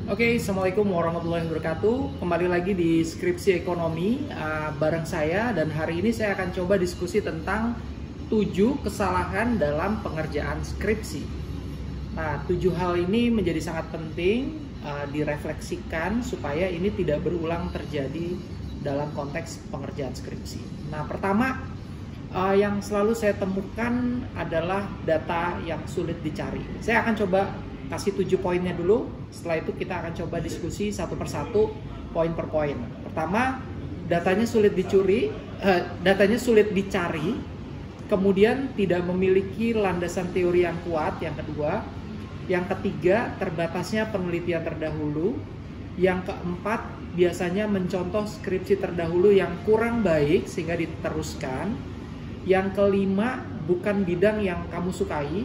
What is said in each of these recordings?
Oke, Assalamualaikum warahmatullahi wabarakatuh. Kembali lagi di Skripsi Ekonomi bareng saya, dan hari ini saya akan coba diskusi tentang 7 kesalahan dalam pengerjaan skripsi. Nah, 7 hal ini menjadi sangat penting direfleksikan supaya ini tidak berulang terjadi dalam konteks pengerjaan skripsi. Nah, pertama yang selalu saya temukan adalah data yang sulit dicari. Saya akan coba kasih 7 poinnya dulu. Setelah itu kita akan coba diskusi satu persatu, poin per poin. Pertama, datanya sulit dicari. Kemudian tidak memiliki landasan teori yang kuat. Yang kedua, yang ketiga, terbatasnya penelitian terdahulu. Yang keempat, biasanya mencontoh skripsi terdahulu yang kurang baik sehingga diteruskan. Yang kelima, bukan bidang yang kamu sukai.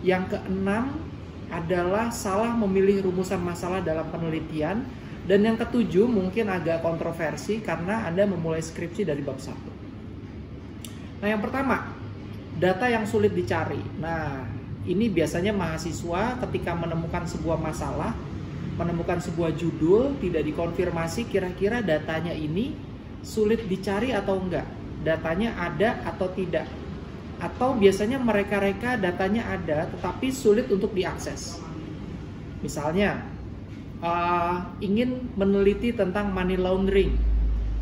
Yang keenam adalah salah memilih rumusan masalah dalam penelitian. Dan yang ketujuh mungkin agak kontroversi karena Anda memulai skripsi dari bab 1. Nah, yang pertama, data yang sulit dicari. Nah, ini biasanya mahasiswa ketika menemukan sebuah masalah, menemukan sebuah judul, tidak dikonfirmasi kira-kira datanya ini sulit dicari atau enggak, datanya ada atau tidak. Atau biasanya mereka datanya ada tetapi sulit untuk diakses. Misalnya ingin meneliti tentang money laundering,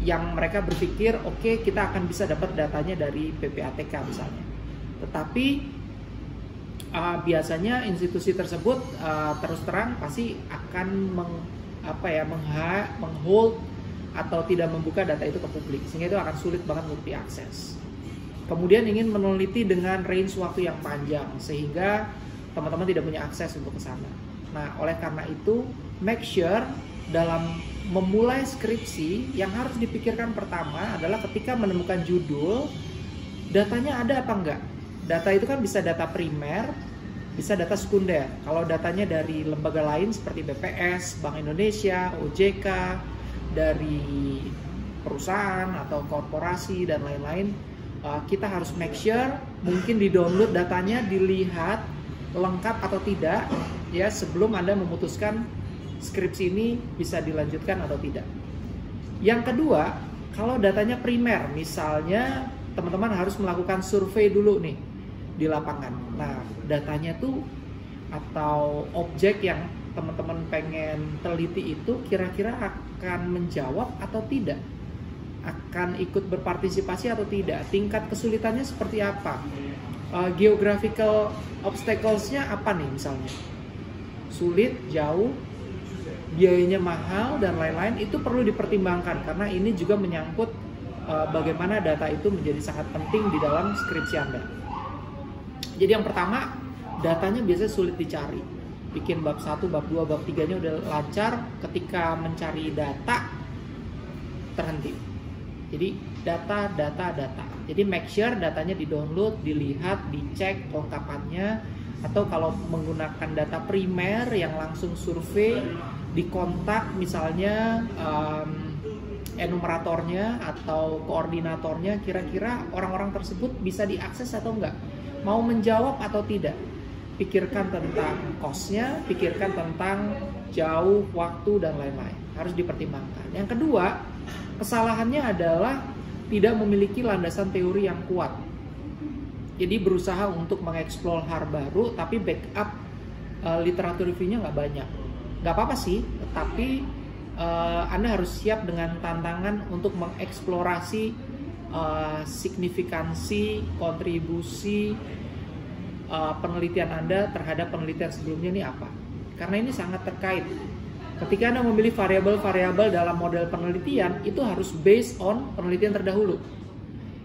yang mereka berpikir oke, kita akan bisa dapat datanya dari PPATK misalnya. Tetapi biasanya institusi tersebut terus terang pasti akan menghold atau tidak membuka data itu ke publik, sehingga itu akan sulit banget untuk diakses. Kemudian ingin meneliti dengan range waktu yang panjang sehingga teman-teman tidak punya akses untuk ke sana. Nah, oleh karena itu, make sure dalam memulai skripsi yang harus dipikirkan pertama adalah ketika menemukan judul, datanya ada apa enggak? Data itu kan bisa data primer, bisa data sekunder. Kalau datanya dari lembaga lain seperti BPS, Bank Indonesia, OJK, dari perusahaan atau korporasi dan lain-lain, kita harus make sure mungkin di-download datanya, dilihat lengkap atau tidak ya sebelum Anda memutuskan skripsi ini bisa dilanjutkan atau tidak. Yang kedua, kalau datanya primer, misalnya teman-teman harus melakukan survei dulu nih di lapangan. Nah, datanya tuh atau objek yang teman-teman pengen teliti itu kira-kira akan menjawab atau tidak, akan ikut berpartisipasi atau tidak, tingkat kesulitannya seperti apa, geographical obstacles-nya apa nih misalnya, sulit, jauh, biayanya mahal dan lain-lain. Itu perlu dipertimbangkan karena ini juga menyangkut bagaimana data itu menjadi sangat penting di dalam skripsi Anda. Jadi yang pertama, datanya biasanya sulit dicari. Bikin bab 1, bab 2, bab 3-nya udah lancar, ketika mencari data terhenti. Jadi data. Jadi make sure datanya di-download, dilihat, dicek kelengkapannya. Atau kalau menggunakan data primer yang langsung survei, dikontak misalnya enumeratornya atau koordinatornya, kira-kira orang-orang tersebut bisa diakses atau enggak, mau menjawab atau tidak. Pikirkan tentang cost-nya, pikirkan tentang jauh, waktu, dan lain-lain. Harus dipertimbangkan. Yang kedua, kesalahannya adalah tidak memiliki landasan teori yang kuat. Jadi berusaha untuk mengeksplor hal baru, tapi backup literatur review-nya nggak banyak. Nggak apa-apa sih, tapi Anda harus siap dengan tantangan untuk mengeksplorasi signifikansi, kontribusi penelitian Anda terhadap penelitian sebelumnya ini apa. Karena ini sangat terkait. Ketika Anda memilih variabel-variabel dalam model penelitian, itu harus based on penelitian terdahulu.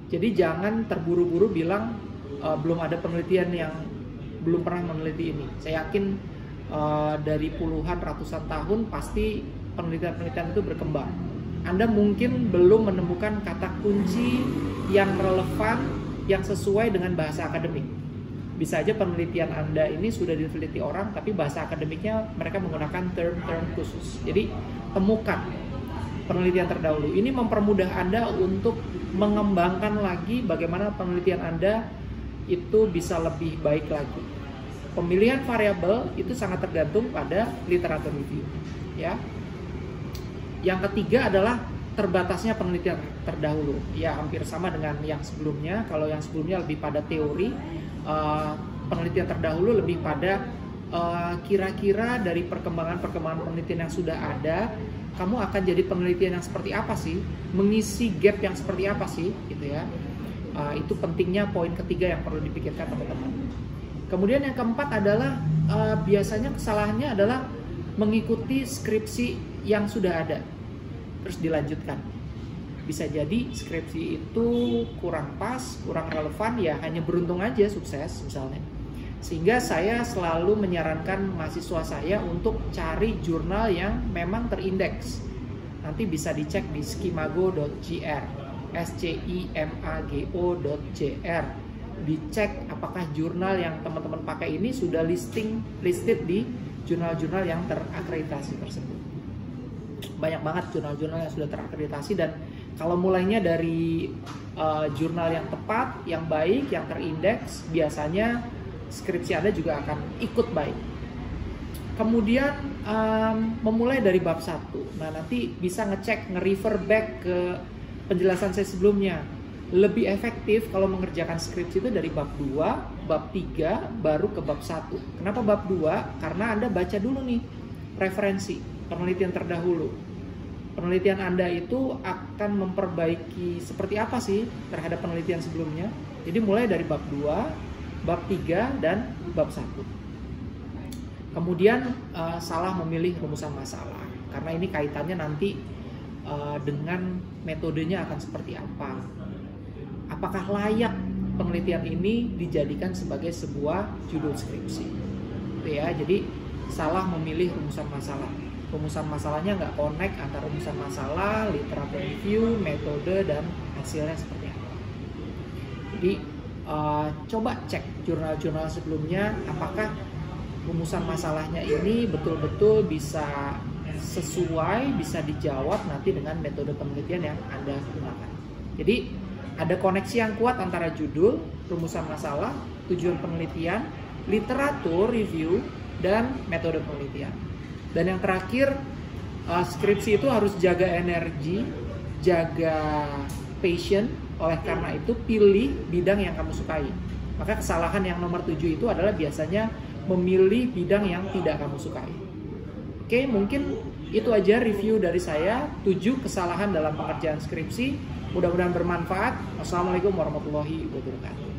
Jadi jangan terburu-buru bilang belum ada penelitian yang belum pernah meneliti ini. Saya yakin dari puluhan, ratusan tahun pasti penelitian-penelitian itu berkembang. Anda mungkin belum menemukan kata kunci yang relevan, yang sesuai dengan bahasa akademik. Bisa aja penelitian Anda ini sudah diteliti orang, tapi bahasa akademiknya mereka menggunakan term-term khusus. Jadi temukan penelitian terdahulu. Ini mempermudah Anda untuk mengembangkan lagi bagaimana penelitian Anda itu bisa lebih baik lagi. pemilihan variabel itu sangat tergantung pada literatur review, ya. Yang ketiga adalah terbatasnya penelitian terdahulu. Ya, hampir sama dengan yang sebelumnya. Kalau yang sebelumnya lebih pada teori, penelitian terdahulu lebih pada kira-kira dari perkembangan penelitian yang sudah ada, kamu akan jadi penelitian yang seperti apa sih, mengisi gap yang seperti apa sih, gitu ya. Itu pentingnya poin ketiga yang perlu dipikirkan teman-teman. Kemudian yang keempat adalah biasanya kesalahannya adalah mengikuti skripsi yang sudah ada terus dilanjutkan. Bisa jadi skripsi itu kurang pas, kurang relevan, ya hanya beruntung aja sukses misalnya. Sehingga saya selalu menyarankan mahasiswa saya untuk cari jurnal yang memang terindeks. Nanti bisa dicek di skimago.gr, SCIMAGO.gr. Dicek apakah jurnal yang teman-teman pakai ini sudah listed di jurnal-jurnal yang terakreditasi tersebut. Banyak banget jurnal-jurnal yang sudah terakreditasi, dan kalau mulainya dari jurnal yang tepat, yang baik, yang terindeks, biasanya skripsi Anda juga akan ikut baik. Kemudian memulai dari bab 1. Nah, nanti bisa nge-refer back ke penjelasan saya sebelumnya. Lebih efektif kalau mengerjakan skripsi itu dari bab 2, bab 3, baru ke bab 1. Kenapa bab 2? Karena Anda baca dulu nih referensi, penelitian terdahulu. Penelitian Anda itu akan memperbaiki seperti apa sih terhadap penelitian sebelumnya. Jadi mulai dari bab 2, bab 3, dan bab 1. Kemudian salah memilih rumusan masalah, karena ini kaitannya nanti dengan metodenya akan seperti apa. Apakah layak penelitian ini dijadikan sebagai sebuah judul skripsi? Gitu ya. Jadi salah memilih rumusan masalah. Rumusan masalahnya nggak connect antara rumusan masalah, literatur review, metode, dan hasilnya seperti apa. Jadi coba cek jurnal-jurnal sebelumnya, apakah rumusan masalahnya ini betul-betul bisa sesuai, bisa dijawab nanti dengan metode penelitian yang Anda gunakan. Jadi ada koneksi yang kuat antara judul, rumusan masalah, tujuan penelitian, literatur review, dan metode penelitian. Dan yang terakhir, skripsi itu harus jaga energi, jaga passion. Oleh karena itu pilih bidang yang kamu sukai. Maka kesalahan yang nomor 7 itu adalah biasanya memilih bidang yang tidak kamu sukai. Oke, mungkin itu aja review dari saya, 7 kesalahan dalam pengerjaan skripsi. Mudah-mudahan bermanfaat. Wassalamualaikum warahmatullahi wabarakatuh.